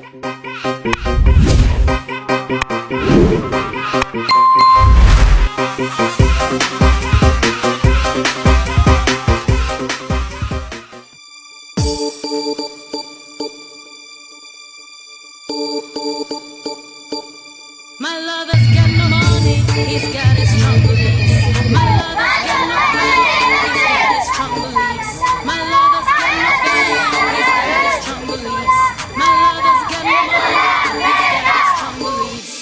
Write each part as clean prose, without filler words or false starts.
My lover's got no money, he's got his strong beliefs. My lover's got no money, he's got his strong beliefs. My lover's got no feeling, he's got his strong beliefs. My lover's got no money, he's got his strong beliefs.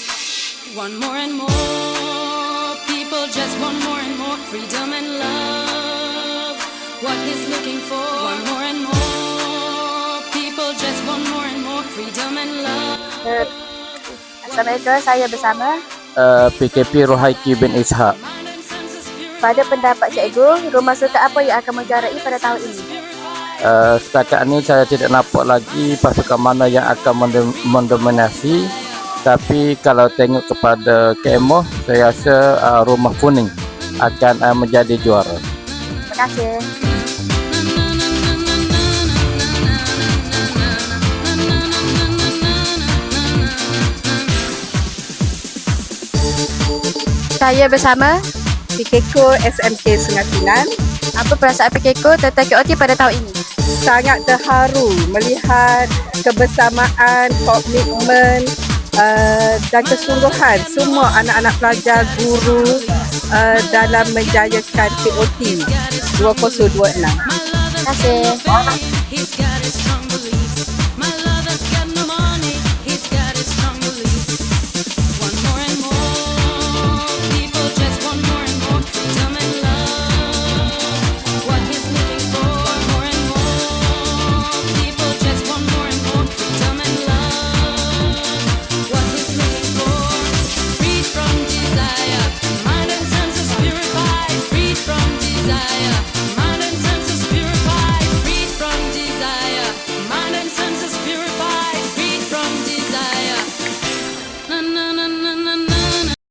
Want more and more, people just want more and more freedom and love. What he's looking for, want more and more, people just want more and more freedom and love. Assalamualaikum, saya bersama PKP Rohaiki bin Ishak. pada pendapat cikgu, rumah sukan apa yang akan menjuarai pada tahun ini? Setakat ni saya tidak nampak lagi pasukan mana yang akan mendominasi, tapi kalau tengok kepada KMOH, saya rasa Rumah Kuning akan menjadi juara. Terima kasih. Saya bersama PKKO SMK Sungai Pinang. apa perasaan PKKO tentang KOT pada tahun ini? Sangat terharu melihat kebersamaan, komitmen dan kesungguhan semua anak-anak pelajar, guru dalam menjayakan KOT 2026. Terima kasih.